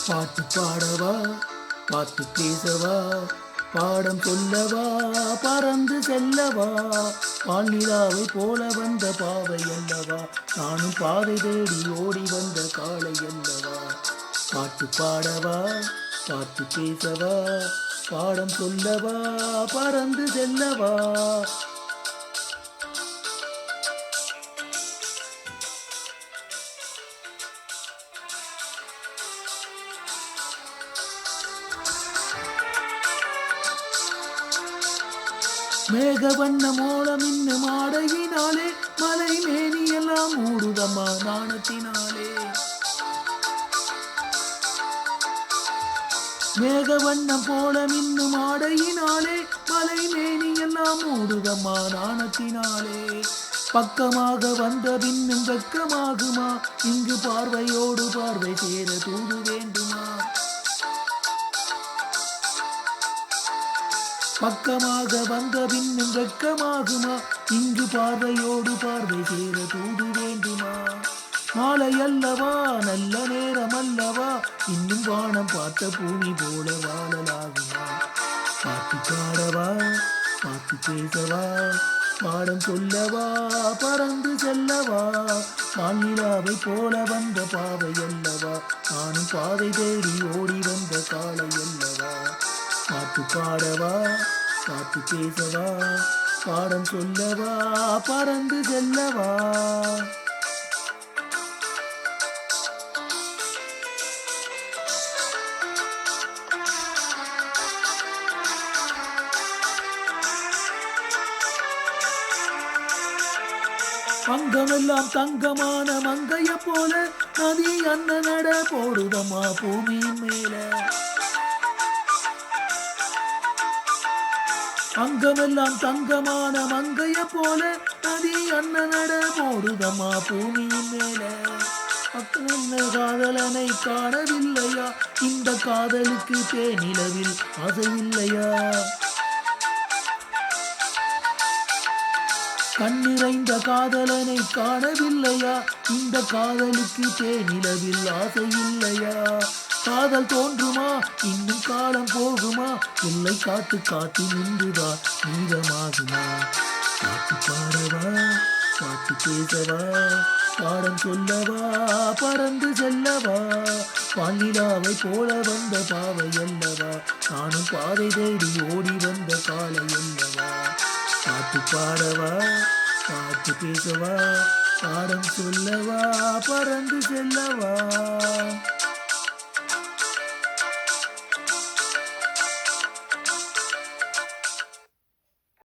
பாட்டு பாடவா, பாட்டு பேசவா, பாடம் சொல்லவா, பறந்து செல்லவா, பால்நிலாவை போல வந்த பாவை அல்லவா, நானும் பாதை தேடி ஓடி வந்த காளை அல்லவா. பாட்டு பாடவா, பாட்டு பேசவா, பாடம் சொல்லவா, பறந்து செல்லவா. மேக வண்ண மோளம் இன்னும் ஆடையினாலே, மலை மேனியெல்லாம் மூடுதம்மா நாணத்தினாலே. மேக வண்ணம் போல இன்னும் ஆடையினாலே, மலை மேனியெல்லாம் மூடுதம்மா நாணத்தினாலே. பக்கமாக வந்த பின்னும் வெக்கமாகுமா, இங்கு பார்வையோடு பார்வை சேர தூது வேண்டுமா. பக்கமாக வந்த பின்னும் வெட்கமாகுமா, இங்கு பார்வையோடு பார்வை சேர தூது வேண்டுமா. மாலை அல்லவா, நல்ல நேரம் அல்லவா, இன்னும் வானம் பார்த்த பூமி போல வாழலாகுமா. பாட்டு பாடவா, பாட்டு பேசவா, பாடம் சொல்லவா, பறந்து செல்லவா, பால்நிலாவை போல வந்த பாவை அல்லவா, நானும் பாதை தேடி ஓடி வந்த காளை அல்லவா. பாட்டு பாடவா, பாட்டு பேசவா, பாடம் சொல்லவா, பறந்து செல்லவா. அங்கமெல்லாம் தங்கமான மங்கைய போல, நதி அண்ண நட போடுதம்மா பூமியின் மேல. அங்கமெல்லாம் தங்கமான மங்கைய போல, நதி அண்ண நட போடுதம்மா பூமியின் மேல. அக்கன காதலனை காணவில்லையா, இந்த காதலுக்கு தேனிலவில் ஆசையில்லையா. கண்ணிறைந்த காதலனை காணவில்லையா, இந்த காதலுக்கு தேனிலவில் ஆசையில்லையா. காதல் தோன்றுமா, இன்னும் காலம் போகுமா, எல்லை காத்து காத்து நின்றுதா நீதமாகுமா. பாட்டு பாடவா, பாட்டு பேசவா, பாடம் சொல்லவா, பறந்து செல்லவா, பால்நிலாவை போல வந்த பாவை அல்லவா, நானும் பாதை தேடி ஓடி வந்த காளை அல்லவா. பாட்டு பாடவா, பாட்டு பேசவா, பாடம் சொல்லவா, பறந்து செல்லவா.